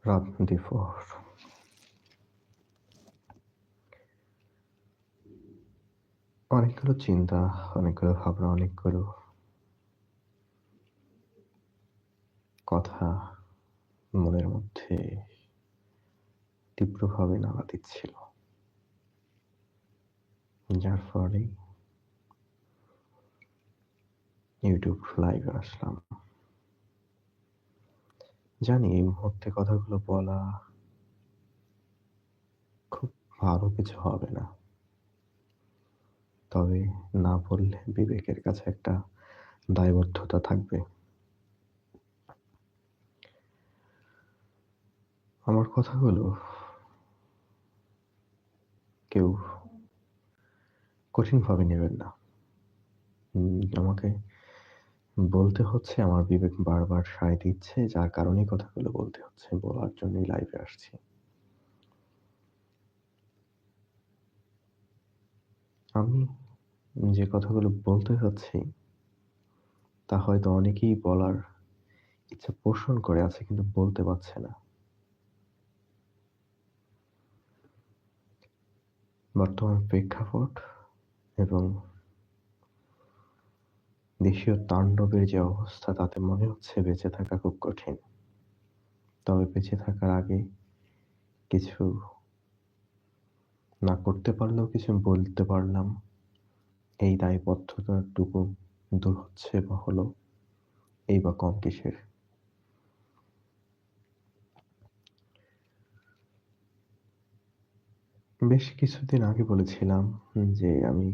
রাত দুপুর। অনেকগুলো চিন্তা, অনেকগুলো ভাবনা, অনেকগুলো কথা মনের মধ্যে তীব্রভাবে নাড়া দিচ্ছিল। যার ফলে YouTube লাইভে আসলাম। জানি এই মুহূর্তে কথাগুলো বলা খুব ভালো কিছু হবে না। তবে না বললে বিবেকের কাছে একটা দায়বদ্ধতা থাকবে। আমার কথাগুলো কেউ কঠিনভাবে নেবেন না। আমাকে বলতে হচ্ছে, আমার বিবেক বারবার সায় দিচ্ছে, যার কারণেই কথাগুলো বলতে হচ্ছে। বলার জন্যই লাইভে আসছি। আমি যে কথাগুলো বলতে চাচ্ছি তা হয়তো অনেকেই বলার ইচ্ছা পোষণ করে আছে, কিন্তু বলতে পারছে না। বর্তমান প্রেক্ষাপট এবং দেশীয় তাণ্ডবের যে অবস্থা, তাতে মনে হচ্ছে বেঁচে থাকা খুব কঠিন। তবে বেঁচে থাকার আগে কিছু না করতে পারলেও কিছু বলতে পারলাম, এই দায়বদ্ধতাটুকু দূর হচ্ছে বা হলো, এই বা কম কিসের। বেশ কিছুদিন আগে বলেছিলাম যে আমি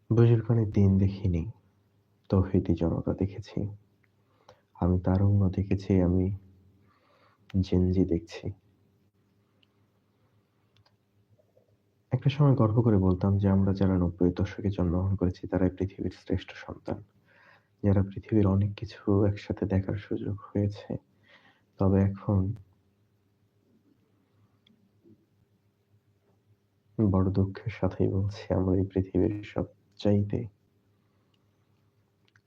বুজুর্গানের দিন দেখিনি, তৌহিদি জনতা দেখেছি। আমি তারুণ্য দেখেছি, আমি জেনজি দেখছি। একটা সময় গর্ব করে বলতাম যে আমরা যারা ৯০-এর দশকে জন্মগ্রহণ করেছি তারাই পৃথিবীর শ্রেষ্ঠ সন্তান, যারা পৃথিবীর অনেক কিছু একসাথে দেখার সুযোগ হয়েছে। তবে এখন বড় দুঃখের সাথেই বলছি, আমরা এই পৃথিবীর সবচাইতে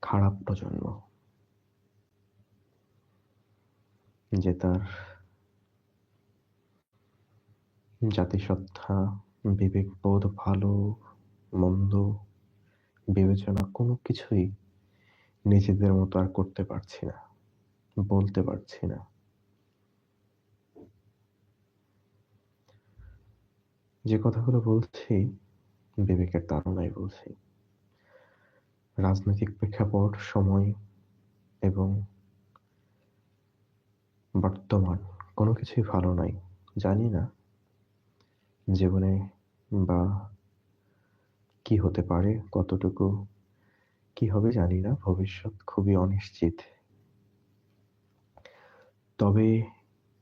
খারাপ প্রজন্ম, যে তার জাতিসত্তা, বিবেকবোধ, ভালো মন্দ বিবেচনা কোনো কিছুই নিজেদের মতো আর করতে পারছি না, বলতে পারছি না। যে কথাগুলো বলছি বিবেকের তাড়নায় বলছি। রাজনৈতিক প্রেক্ষাপট, সময় এবং বর্তমান কোনো কিছুই ভালো নাই। জানি না জীবনে বা কি হতে পারে, কতটুকু কি হবে জানি না। ভবিষ্যৎ খুবই অনিশ্চিত। তবে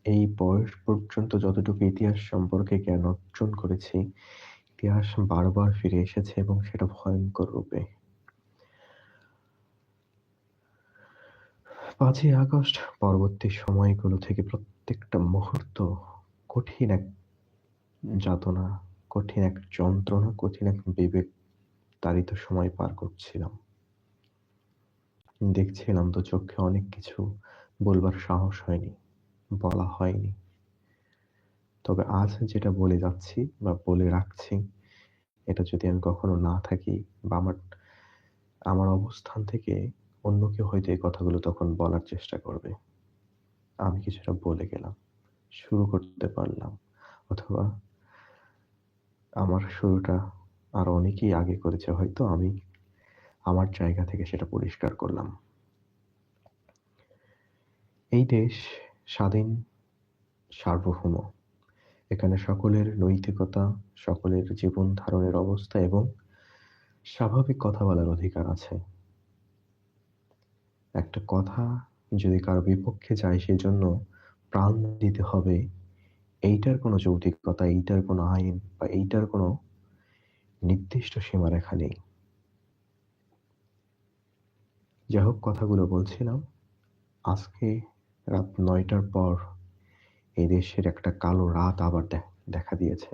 এই বয়স পর্যন্ত যতটুকু ইতিহাস সম্পর্কে জ্ঞান অর্জন করেছি, ইতিহাস বারবার ফিরে এসেছে এবং সেটা ভয়ঙ্কর রূপে। ৫ই আগস্ট পরবর্তী সময়গুলো থেকে প্রত্যেকটা মুহূর্ত কঠিন এক যাতনা, কঠিন এক যন্ত্রণা, কঠিন এক বিবেক তাড়িত সময় পার করছিলাম। দেখছিলাম দুচক্ষে অনেক কিছু, বলবার সাহস হয়নি, বলা হয়নি। তবে আজ যেটা বলে যাচ্ছি বা বলে রাখছি, এটা যদি আমি কখনো না থাকি বা আমার অবস্থান থেকে অন্য কেউ হয়তো এই কথাগুলো তখন বলার চেষ্টা করবে। আমি কিছুটা বলে গেলাম, শুরু করতে পারলাম, অথবা আমার শুরুটা আরো অনেকেই আগে করেছে, হয়তো আমি আমার জায়গা থেকে সেটা পরিষ্কার করলাম। এই দেশ স্বাধীন, সার্বভৌম। এখানে সকলের নৈতিকতা, সকলের জীবন ধারণের অবস্থা এবং স্বাভাবিক কথা বলার অধিকার আছে। একটা কথা যদি কারো বিপক্ষে যায়, সেজন্য প্রাণ দিতে হবে, এইটার কোনো যৌক্তিকতা, এইটার কোনো আইন বা এইটার কোনো নির্দিষ্ট সীমারেখা নেই। যাই হোক, কথাগুলো বলছিলাম, আজকে রাত ৯টার পর এই দেশের একটা কালো রাত আবার দেখা দিয়েছে।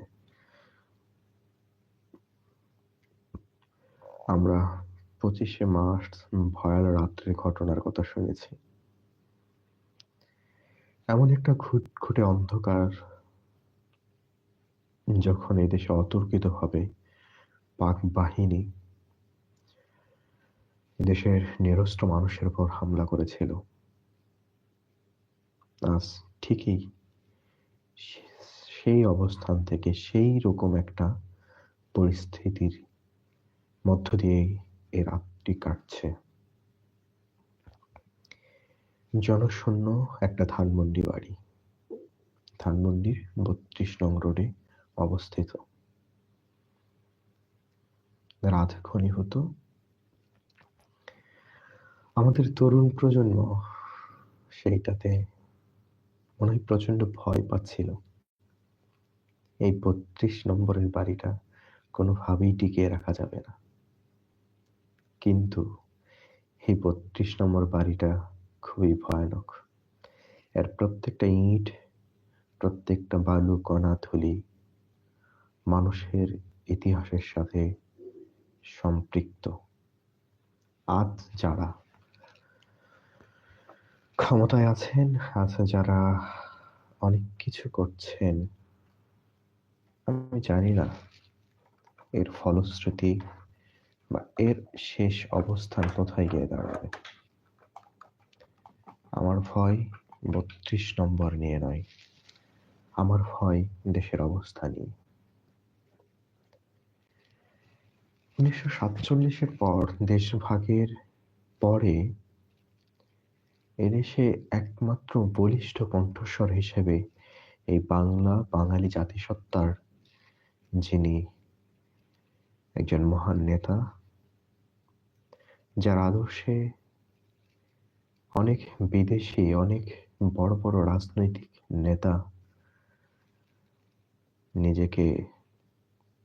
আমরা ২৫শে মার্চ ভয়াল রাত্রির ঘটনার কথা শুনেছি। এমন একটা ঘুটঘুটে অন্ধকার যখন এদেশে অতর্কিতভাবে পাক বাহিনী দেশের নিরস্ত্র মানুষের উপর হামলা করেছিল, আজ ঠিকই সেই অবস্থান থেকে সেই রকম একটা পরিস্থিতির মধ্য দিয়ে এ রাতটি কাটছে। জনশূন্য একটা ধানমন্ডি বাড়ি, ধানমন্ডির ৩২ নং রোডে অবস্থিত। রাত ঘনীভূত। আমাদের তরুণ প্রজন্ম সেইটাতে মনে হয় প্রচন্ড ভয় পাচ্ছিল। এই ৩২ নম্বরের বাড়িটা কোনোভাবেই টিকিয়ে রাখা যাবে না। কিন্তু এই ৩২ নম্বর বাড়িটা খুবই ভয়ানক। এর প্রত্যেকটা ইট, প্রত্যেকটা বালু, কণা, ধুলি মানুষের ইতিহাসের সাথে সম্পৃক্ত। আজ যারা ক্ষমতায় আছেন, আজ যারা অনেক কিছু করছেন, আমি জানি না এর ফলশ্রুতি বা এর শেষ অবস্থান কোথায় গিয়ে দাঁড়াবে। আমার ভয় ৩২ নম্বর নিয়ে নয়, আমার ভয় দেশের অবস্থা নিয়ে। ১৯৪৭-এর পর, দেশভাগের পরে এদেশে একমাত্র বলিষ্ঠ কণ্ঠস্বর হিসেবে এই বাঙালি জাতিসত্তার যিনি একজন মহান নেতা, যার আদর্শে অনেক বিদেশি, অনেক বড় বড় রাজনৈতিক নেতা নিজেকে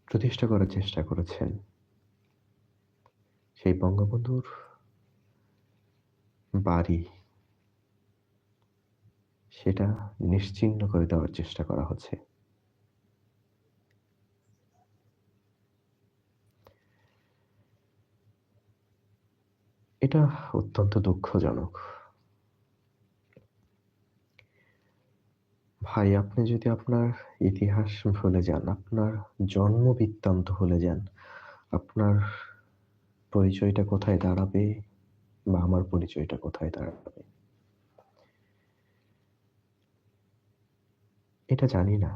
প্রতিষ্ঠা করার চেষ্টা করেছেন, সেই বঙ্গবন্ধুর বাড়ি সেটা নিশ্চিহ্ন করে দেওয়ার চেষ্টা করা হচ্ছে। এটা অত্যন্ত দুঃখজনক। ভাই, আপনি যদি আপনার ইতিহাস ভুলে যান, আপনার জন্ম বৃত্তান্ত ভুলে যান, আপনার পরিচয়টা কোথায় দাঁড়াবে বা আমার পরিচয়টা কোথায় দাঁড়াবে এটা জানি না।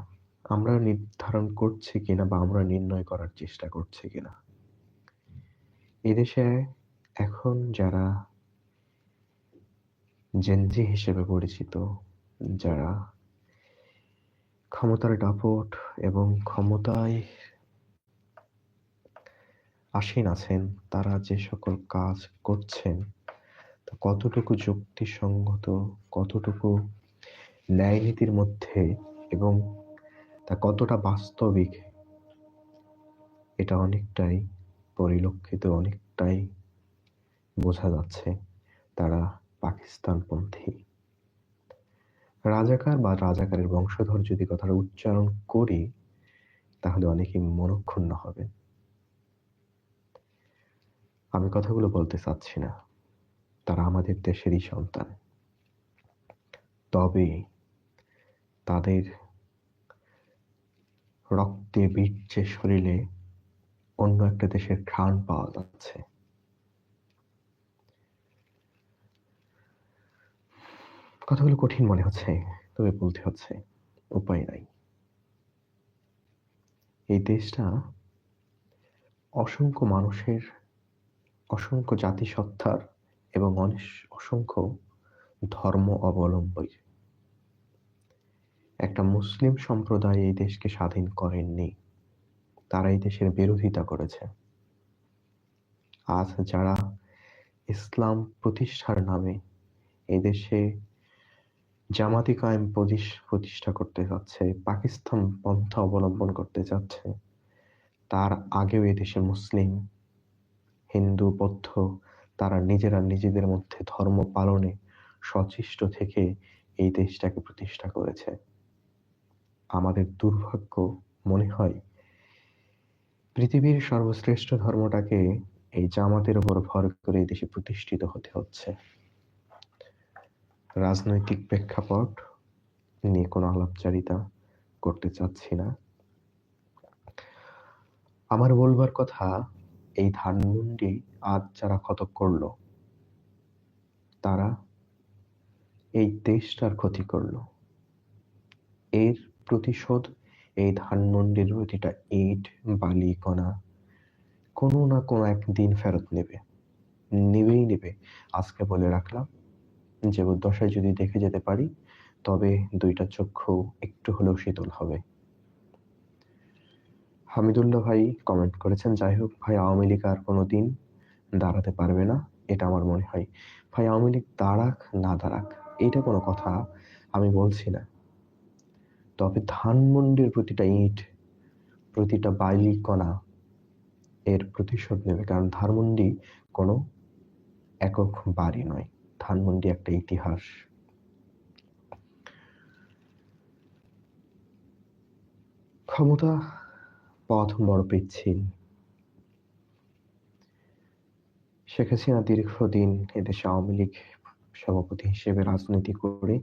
আমরা নির্ধারণ করছি কিনা বা আমরা নির্ণয় করার চেষ্টা করছি কিনা। এদেশে এখন যারা জেনজি হিসেবে পরিচিত, যারা ক্ষমতার দাপট এবং ক্ষমতায় আসীন আছেন, তারা যে সকল কাজ করছেন তা কতটুকু যুক্তিসঙ্গত, কতটুকু ন্যায় নীতির মধ্যে এবং তা কতটা বাস্তবিক, এটা অনেকটাই পরিলক্ষিত, অনেকটাই বোঝা যাচ্ছে তারা পাকিস্তানপন্থী। রাজাকার বা রাজাকারের বংশধর যদি কথাটা উচ্চারণ করি তাহলে অনেকেই মনক্ষুণ্ণ হবে। আমি কথাগুলো বলতে চাচ্ছি না, তারা আমাদের দেশেরই সন্তান। তবে তাদের রক্তে, বীর্যে, শরীরে অন্য একটা দেশের ঘ্রাণ পাওয়া যাচ্ছে। কথাগুলো কঠিন মনে হচ্ছে, তবে বলতে হচ্ছে, উপায় নাই। এই দেশটা অসংখ্য মানুষের, অসংখ্য জাতিসত্তার এবং অসংখ্য ধর্ম অবলম্বী। একটা মুসলিম সম্প্রদায় এই দেশকে স্বাধীন করেননি, তারা এই দেশের বিরোধিতা করেছে। আজ যারা ইসলাম প্রতিষ্ঠার নামে এই দেশে জামাতি কায়েম প্রতিষ্ঠা করতে যাচ্ছে, পাকিস্তান পন্থা অবলম্বন করতে যাচ্ছে, তার আগেও এদেশে মুসলিম, হিন্দু, বৌদ্ধ তারা নিজেরা নিজেদের মধ্যে ধর্ম পালনে সচেষ্ট থেকে এই দেশটাকে প্রতিষ্ঠা করেছে। আমাদের দুর্ভাগ্য, মনে হয় পৃথিবীর সর্বশ্রেষ্ঠ ধর্মটাকে এই জামাতের উপর ভর করে এই দেশে প্রতিষ্ঠিত হতে হচ্ছে। রাজনৈতিক প্রেক্ষাপট নিয়ে কোনো আলাপচারিতা করতে চাচ্ছি না। আমার বলবার কথা, এই ধানমন্ডি আজ যারা ক্ষত করল, তারা এই দেশটার ক্ষতি করল। এর প্রতিশোধ এই ধানমন্ডির প্রতিটা ইট, বালি, কণা কোনো না কোনো একদিন ফেরত নেবে, নেবেই নেবে। আজকে বলে রাখলাম, জীবদ্দশায় যদি দেখে যেতে পারি, তবে দুইটা চক্ষু একটু হলেও শীতল হবে। হামিদুল্লাহ ভাই কমেন্ট করেছেন, যাই হোক ভাই, আওয়ামী লীগ আর কোনোদিন দাঁড়াতে পারবে না, এটা আমার মনে হয়। ভাই, আওয়ামী লীগ দাঁড়াক না দাঁড়াক, এইটা কোনো কথা আমি বলছি না। তবে ধানমন্ডির প্রতিটা ইট, প্রতিটা বালি কণা এর প্রতিশোধ নেবে। কারণ ধানমন্ডি কোনো একক বাড়ি নয়, ধানমন্ডি একটা ইতিহাস। ক্ষমতা পথ বড় পিচ্ছিল। শেখ হাসিনা দীর্ঘদিন এদেশে আওয়ামী লীগ সভাপতি হিসেবে রাজনীতি করে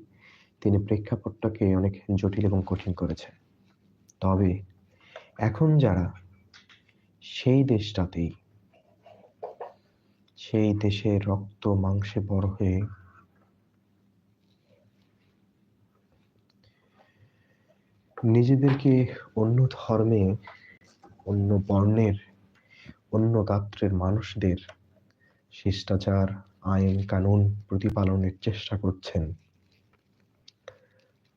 তিনি প্রেক্ষাপটটাকে অনেক জটিল এবং কঠিন করেছে। তবে এখন যারা সেই দেশটাতেই, সেই দেশের রক্ত মাংসে বড় হয়ে নিজেদেরকে অন্য ধর্মে, অন্য বর্ণের, অন্য গাত্রের মানুষদের শিষ্টাচার, আইন কানুন প্রতিপালনের চেষ্টা করছেন,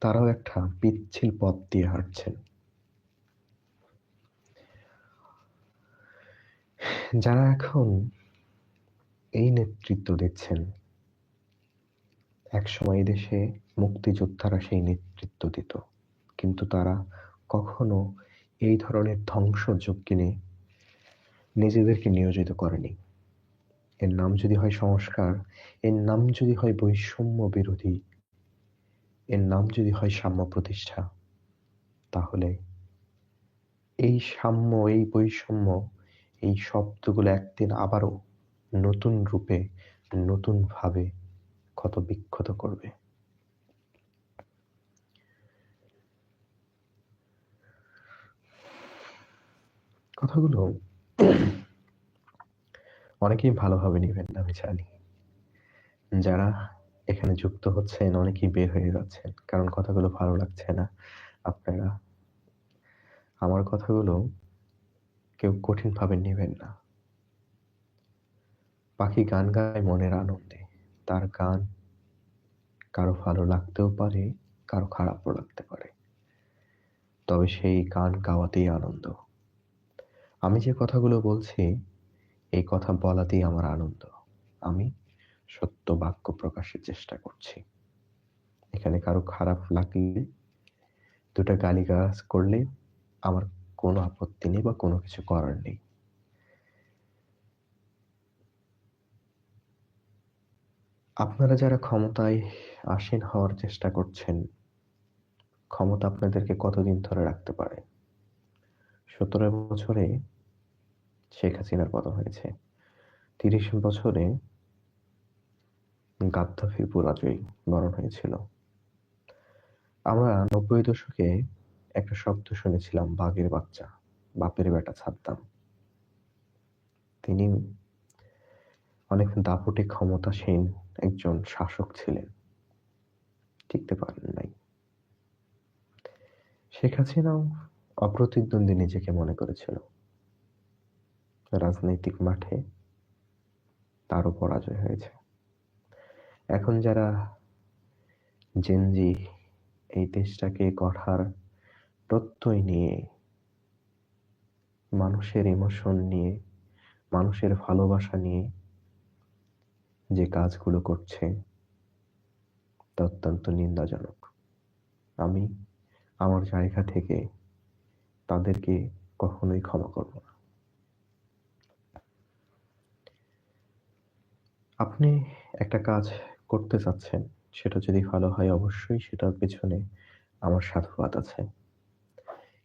তারাও একটা পিচ্ছিল পথ দিয়ে হাঁটছেন। যারা এখন এই নেতৃত্ব দিচ্ছেন, একসময় দেশে মুক্তিযোদ্ধারা সেই নেতৃত্ব দিত, কিন্তু তারা কখনো এই ধরনের ধ্বংসযজ্ঞে নিজেদেরকে নিয়োজিত করেনি। এর নাম যদি হয় সংস্কার, এর নাম যদি হয় বৈষম্য বিরোধী, এর নাম যদি হয় সাম্য প্রতিষ্ঠা, তাহলে এই সাম্য, এই বৈষম্য, এই শব্দগুলো একদিন আবারও নতুন রূপে, নতুন ভাবে ক্ষত বিক্ষত করবে। কথাগুলো অনেকেই ভালোভাবে নেবেন না, আমি জানি। যারা এখানে যুক্ত হচ্ছেন অনেকেই বের হয়ে যাচ্ছেন, কারণ কথাগুলো ভালো লাগছে না। আপনারা আমার কথাগুলো কেউ কঠিন ভাবে নেবেন না। পাখি গান গায় মনের আনন্দে, তার গান কারো ভালো লাগতেও পারে, কারো খারাপও লাগতে পারে, তবে সেই গান গাওয়াতেই আনন্দ। আমি যে কথাগুলো বলছি, এই কথা বলাতেই আমার আনন্দ। আমি সত্য বাক্য প্রকাশের চেষ্টা করছি। এখানে কারো খারাপ লাগলে, দুটা গালিগালাজ করলে আমার কোনো আপত্তি নেই বা কোনো কিছু করার নেই। আপনারা যারা ক্ষমতায় আসীন হওয়ার চেষ্টা করছেন, ক্ষমতা আপনাদেরকে কতদিন ধরে রাখতে পারে? 17 বছরে শেখ হাসিনার পতন হয়েছে, 30 বছরে গাদ্দাফির পরাজয় বরণ হয়েছিল। আমরা 90 দশকে একটা শব্দ শুনেছিলাম, বাঘের বাচ্চা, বাপের বেটা সাদ্দাম। তিনি অনেক দাপটে ক্ষমতাসীন একজন শাসক ছিলেন, টিকতে পারেন নাই। শেখ হাসিনাও অপ্রতিদ্বন্দ্বী নিজেকে মনে করেছিল, রাজনৈতিক মাঠে তারও পরাজয় হয়েছে। এখন যারা জেনজি এই দেশটাকে গড়ার প্রত্যয় নিয়ে, মানুষের ইমোশন নিয়ে, মানুষের ভালোবাসা নিয়ে যে কাজগুলো করছে, তা অত্যন্ত নিন্দাজনক। আমি আমার জায়গা থেকে তাদেরকে কখনোই ক্ষমা করব না। আপনি একটা কাজ করতে চাচ্ছেন, সেটা যদি ভালো হয় অবশ্যই সেটার পেছনে আমার সাধুবাদ আছে,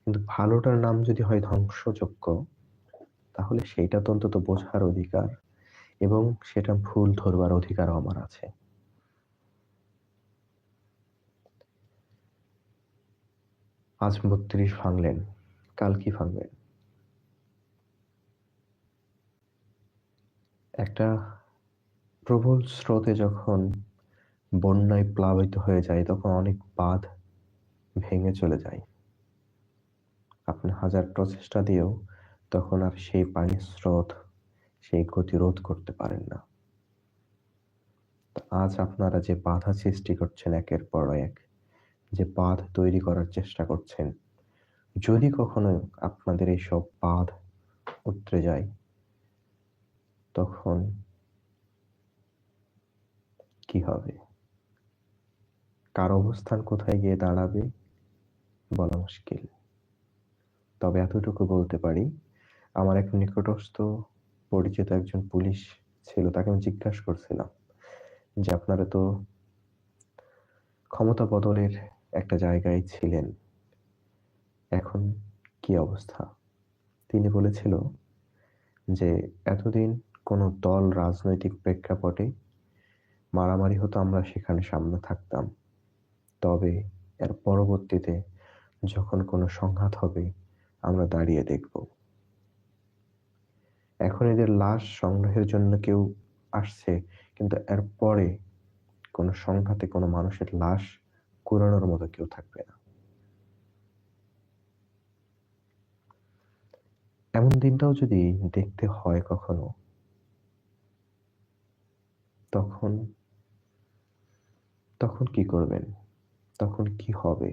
কিন্তু ভালোটার নাম যদি হয় ধ্বংসযজ্ঞ, তাহলে সেইটা তো অন্তত বোঝার অধিকার এবং সেটা ভুল ধরবার অধিকারও আমার আছে। আজ ৩২ ভাঙলেন, কাল কি ভাঙবেন? একটা প্রবল স্রোতে যখন বন্যায় প্লাবিত হয়ে যায়, তখন অনেক বাঁধ ভেঙে চলে যায়। আপনি হাজার প্রচেষ্টা দিয়েও তখন আর সেই পানির স্রোত, সেই গতি রোধ করতে পারেন না। আজ আপনারা যে বাধা সৃষ্টি করছেন একের পর এক, যে বাঁধ তৈরি করার চেষ্টা করছেন, যদি কখনো আপনাদের এইসব বাঁধ উতরে যায়, তখন কি হবে? কার অবস্থান কোথায় গিয়ে দাঁড়াবে বলা মুশকিল। তবে এতটুকু বলতে পারি, আমার এক নিকটস্থ পরিচিত একজন পুলিশ ছিল, তাকে আমি জিজ্ঞাসা করছিলাম যে আপনারা তো ক্ষমতা বদলের একটা জায়গায় ছিলেন, এখন কি অবস্থা? তিনি বলেছিল যে এতদিন কোনো দল রাজনৈতিক প্রেক্ষাপটে মারামারি হতো, আমরা সেখানে সামনে থাকতাম, তবে এর পরবর্তীতে যখন কোনো সংঘাত হবে আমরা দাঁড়িয়ে দেখব। এখন এদের লাশ সংগ্রহের জন্য কেউ আসছে, কিন্তু এরপরে কোনো সংঘাতে কোনো মানুষের লাশ কুড়ানোর মতো কেউ থাকবে না। এমন দিনটাও যদি দেখতে হয় কখনো, তখন তখন কি করবেন? তখন কি হবে?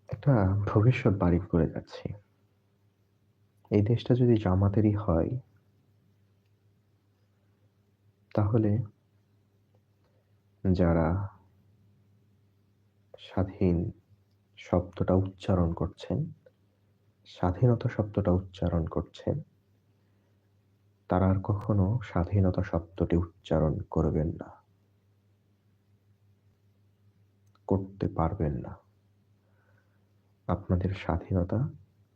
একটা ভবিষ্যৎ বাড়ি করে যাচ্ছি। এই দেশটা যদি জামাতেরই হয়, তাহলে যারা স্বাধীন শব্দটা উচ্চারণ করছেন, স্বাধীনতা শব্দটা উচ্চারণ করছেন, তারা আর কখনো স্বাধীনতা শব্দটি উচ্চারণ করবেন না, করতে পারবেন না। আপনাদের স্বাধীনতা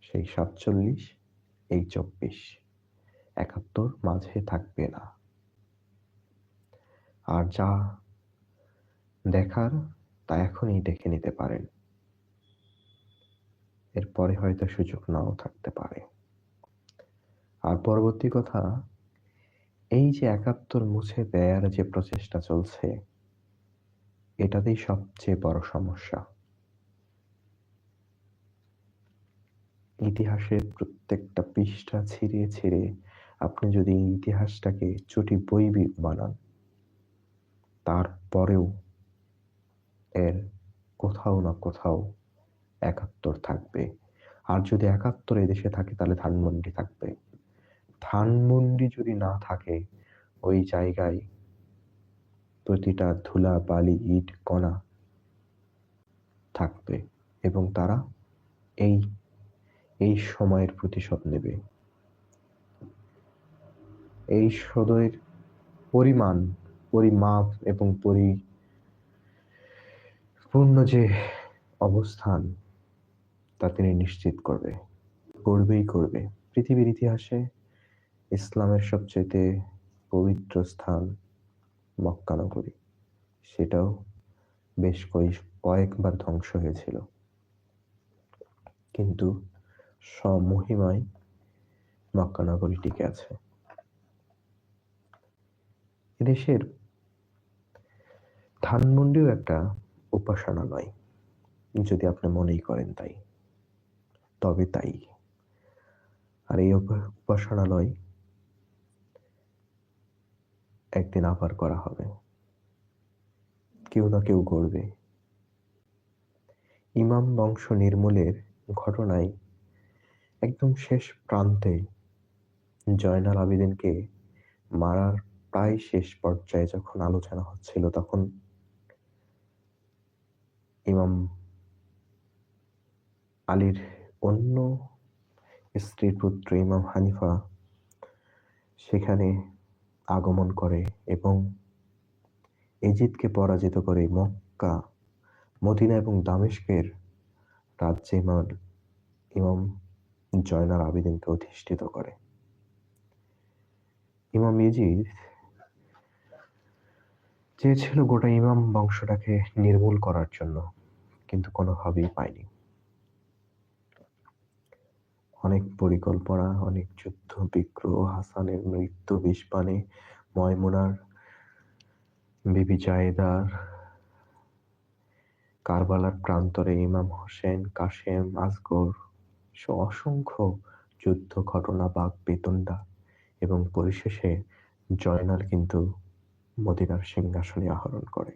সেই ৪৭, এই ২৪, ৭১ মাঝে থাকবে না। আর যা দেখার তা এখনই দেখে নিতে পারেন, এরপরে হয়তো সুযোগ নাও থাকতে পারে। আর পরবর্তী কথা, এই যে ৭১ মুছে দেয়ার যে প্রচেষ্টা চলছে, এটাতেই সবচেয়ে বড় সমস্যা। ইতিহাসের প্রত্যেকটা পৃষ্ঠা ছিঁড়ে ছিঁড়ে আপনি যদি এই ইতিহাসটাকে চটি বই বানান, তারপরেও এর কোথাও না কোথাও ৭১ থাকবে। আর যদি ৭১ এদেশে থাকে, তাহলে ধানমন্ডি থাকবে। ধানমন্ডি যদি না থাকে, ওই জায়গায় প্রতিটা ধুলা, বালি, ইট, কণা থাকবে, এবং তারা এই এই সময়ের প্রতিশোধ নেবে। এই শোধের পরিমাণ, পরিমাপ এবং পরিপূর্ণ যে অবস্থান, তা তিনি নিশ্চিত করবেই করবে। পৃথিবীর ইতিহাসে ইসলামের সবচেয়ে পবিত্র স্থান মক্কা নগরী, সেটাও বেশ কয়েকবার ধ্বংস হয়েছিল, কিন্তু স্বমহিমায় মক্কা নগরী টিকে আছে। এদেশের ধানমন্ডিও একটা উপাসনালয়, যদি আপনি মনেই করেন তাই, তবে তাই। আর এই উপাসনালয় একদিন আবার করা হবে, কেউ না কেউ গড়বে। ইমাম বংশ নির্মূলের ঘটনায় একদম শেষ প্রান্তে জয়নাল আবেদিনকে মারার প্রায় শেষ পর্যায়ে যখন আলোচনা হচ্ছিল, তখন ইমাম আলীর অন্য স্ত্রীর পুত্র ইমাম হানিফা সেখানে আগমন করে এবং এজিদকে পরাজিত করে মক্কা, মদিনা এবং দামেস্কের রাজ্যে ইমাম জয়নাল আবেদিনকে অধিষ্ঠিত করে। ইমাম ইজিদ চেয়েছিল গোটা ইমাম বংশটাকে নির্মূল করার জন্য, কিন্তু কোনোভাবেই পায়নি। অনেক পরিকল্পনা, অনেক যুদ্ধ বিগ্রহ, হাসানের মৃত্যু, বিষপানে ময়মুনার, বিবি জায়েদার, কারবালার প্রান্তরে ইমাম হোসেন, কাসেম, আসগর, অসংখ্য যুদ্ধ ঘটনা, বাক বিতণ্ডা, এবং পরিশেষে জয়নাল কিন্তু মদিনার সিংহাসনে আহরণ করে।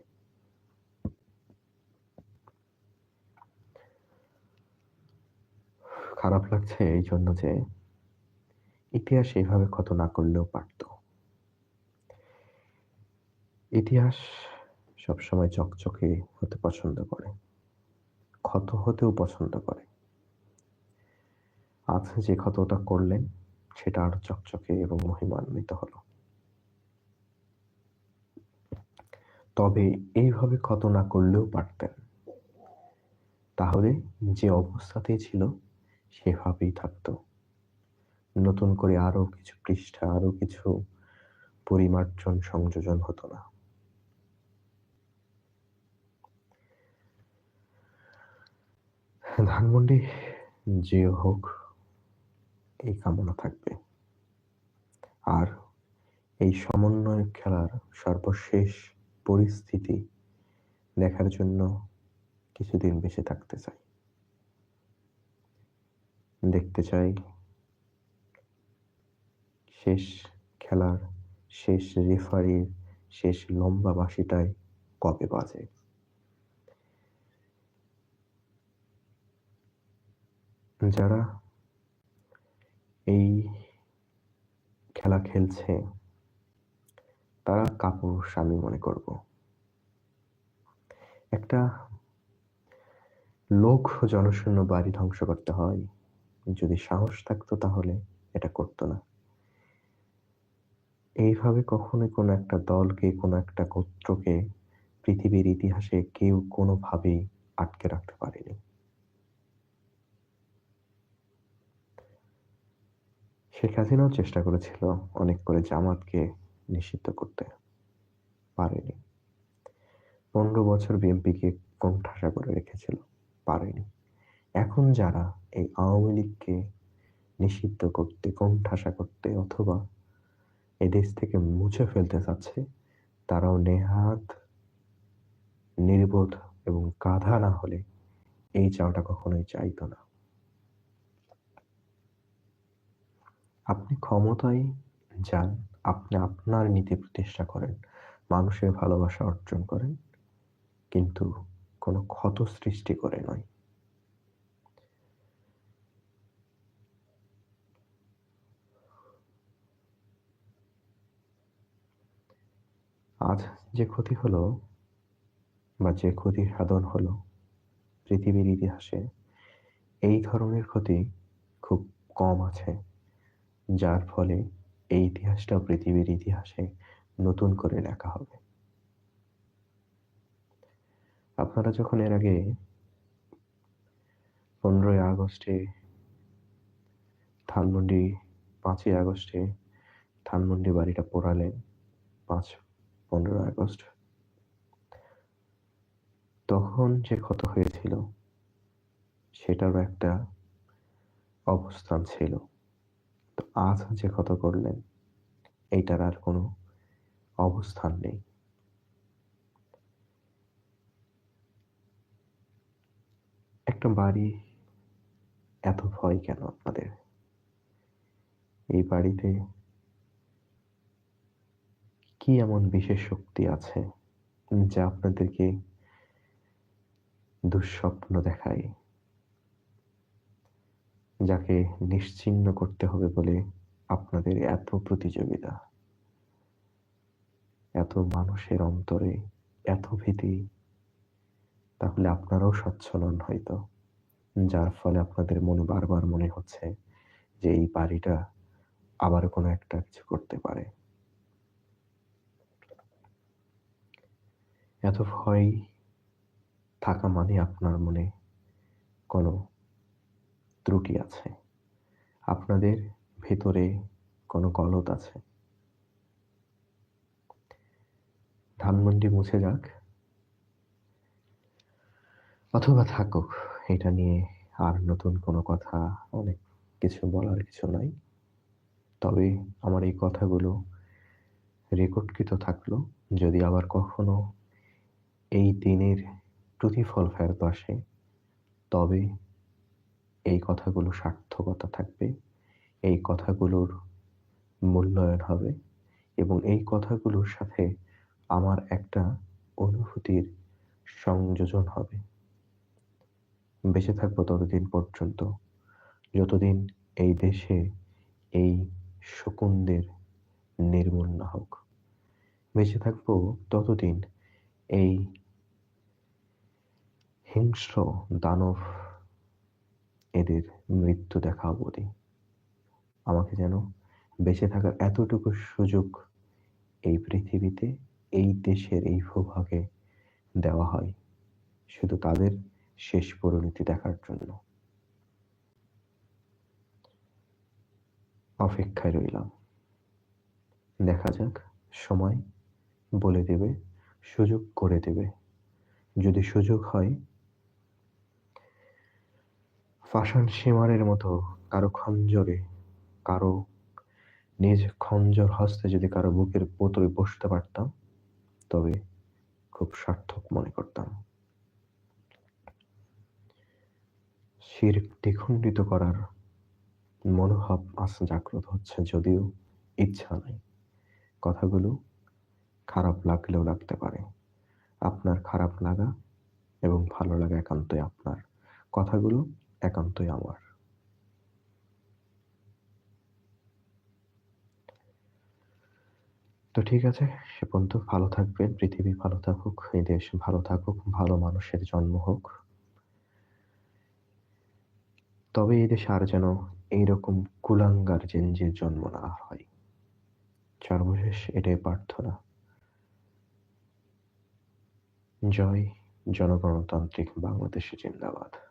খারাপ লাগছে এই জন্য যে ইতিহাস এইভাবে ক্ষত না করলেও পারত। ইতিহাস সবসময় চকচকে হতে পছন্দ করে, ক্ষত হতেও পছন্দ করে। আজ যে ক্ষতটা করলেন সেটা আরো চকচকে এবং মহিমান্বিত হলো। তবে এইভাবে ক্ষত না করলেও পারতেন, তাহলে যে অবস্থাতেই ছিল সেভাবেই থাকতো। নতুন করে আরো কিছু পৃষ্ঠা, আরো কিছু পরিমার্জন সংযোজন হতো না। ধানমন্ডি যে হোক, এই কামনা থাকবে। আর এই সমন্বয় খেলার সর্বশেষ পরিস্থিতি দেখার জন্য কিছুদিন বেঁচে থাকতে চাই। দেখতে চাই শেষ খেলার শেষ রেফারির শেষ লম্বা বাঁশিটায় কবে বাজে। যারা এই খেলা খেলছে তারা কাপুরুষ আমি মনে করব। একটা লোক জনশূন্য বাড়ি ধ্বংস করতে হয়, যদি সাহস থাকতো তাহলে এটা করতো না। এইভাবে কখনোই কোনো একটা দলকে, কোনো একটা গোত্রকে পৃথিবীর ইতিহাসে কেউ কোনোভাবেই আটকে রাখতে পারেনি। শেখ হাসিনাও চেষ্টা করেছিল অনেক করে জামাতকে নিষিদ্ধ করতে, পারেনি। 15 বছর বিএনপিকে কোণঠাসা করে রেখেছিল, পারেনি। এখন যারা এই আওয়ামী লীগকে নিষিদ্ধ করতে, কোণঠাসা করতে, অথবা এদেশ থেকে মুছে ফেলতে চাচ্ছে, তারাও নেহাত নির্বোধ এবং গাধা না হলে এই চাওয়াটা কখনোই চাইতো না। আপনি ক্ষমতায় যান, আপনি আপনার নীতি প্রতিষ্ঠা করেন, মানুষের ভালোবাসা অর্জন করেন, কিন্তু কোনো ক্ষত সৃষ্টি করে নয়। আজ যে ক্ষতি হলো বা যে ক্ষতি সাধন হলো পৃথিবীর ইতিহাসে, এই ধরনের ক্ষতি খুব কম আছে, যার ফলে এই ইতিহাসটা পৃথিবীর ইতিহাসে নতুন করে লেখা হবে। আপনারা যখন এর আগে 15ই আগস্টে ধানমন্ডি, 5ই আগস্টে ধানমন্ডি বাড়িটা পোড়ালেন, 15 আগস্ট, তখন যে ক্ষত হয়েছিল সেটারও একটা অবস্থান ছিল। তো আজ যে ক্ষত করলেন এইটার আর কোনো অবস্থান নেই। একটা বাড়ি এত ভয় কেন আপনাদের? এই বাড়িতে কি এমন বিশেষ শক্তি আছে যা আপনাদেরকে দুঃস্বপ্ন দেখায়, যাকে নিশ্চিহ্ন করতে হবে বলে আপনাদের এত প্রতিযোগিতা, এত মানুষের অন্তরে এত ভীতি? তাহলে আপনারাও স্বচ্ছ নন হয়তো, যার ফলে আপনাদের মনে বারবার মনে হচ্ছে যে এই বাড়িটা আবার কোনো একটা কিছু করতে পারে। এত ভয় থাকা মানে আপনার মনে কোনো ত্রুটি আছে, আপনাদের ভেতরে কোনো গলদ আছে। ধানমন্ডি মুছে যাক অথবা থাকুক, এটা নিয়ে আর নতুন কোনো কথা, অনেক কিছু বলার কিছু নাই। তবে আমার এই কথাগুলো রেকর্ডকৃত থাকলো। যদি আবার কখনো এই দিনের প্রতিফল ফেরত আসে, তবে এই কথাগুলো সার্থকতা থাকবে, এই কথাগুলোর মূল্যায়ন হবে এবং এই কথাগুলোর সাথে আমার একটা অনুভূতির সংযোজন হবে। বেঁচে থাকবো ততদিন পর্যন্ত, যতদিন এই দেশে এই শকুনদের নির্মূল না হোক। বেঁচে থাকবো ততদিন এই হিংস্র দানব এদের মৃত্যু দেখা অবধি। আমাকে যেন বেঁচে থাকার এতটুকু সুযোগ এই পৃথিবীতে, এই দেশের এই ভূভাগে দেওয়া হয়, শুধু তাদের শেষ পরিণতি দেখার জন্য। অপেক্ষায় রইলাম। দেখা যাক, সময় বলে দেবে, সুযোগ করে দেবে। যদি সুযোগ হয়, পাষাণ সীমারের মতো কারো খঞ্জরে, কারো নিজ খঞ্জর হস্তে যদি কারো বুকের ভেতরে বসতে পারতাম, তবে খুব সার্থক মনে করতাম। শির দ্বিখণ্ডিত করার মনোভাব আজ জাগ্রত হচ্ছে, যদিও ইচ্ছা নাই। কথাগুলো খারাপ লাগলেও লাগতে পারে। আপনার খারাপ লাগা এবং ভালো লাগা একান্তই আপনার, কথাগুলো একান্তই আমার। তো ঠিক আছে, সে পর্যন্ত ভালো থাকবেন, পৃথিবী ভালো থাকুক, এই দেশ ভালো থাকুক, ভালো মানুষের জন্ম হোক। তবে এই দেশে আর যেন এইরকম কুলাঙ্গার জেনজির জন্ম না হয়। সর্বশেষ এটাই প্রার্থনা। জয় জনগণতান্ত্রিক বাংলাদেশ জিন্দাবাদ।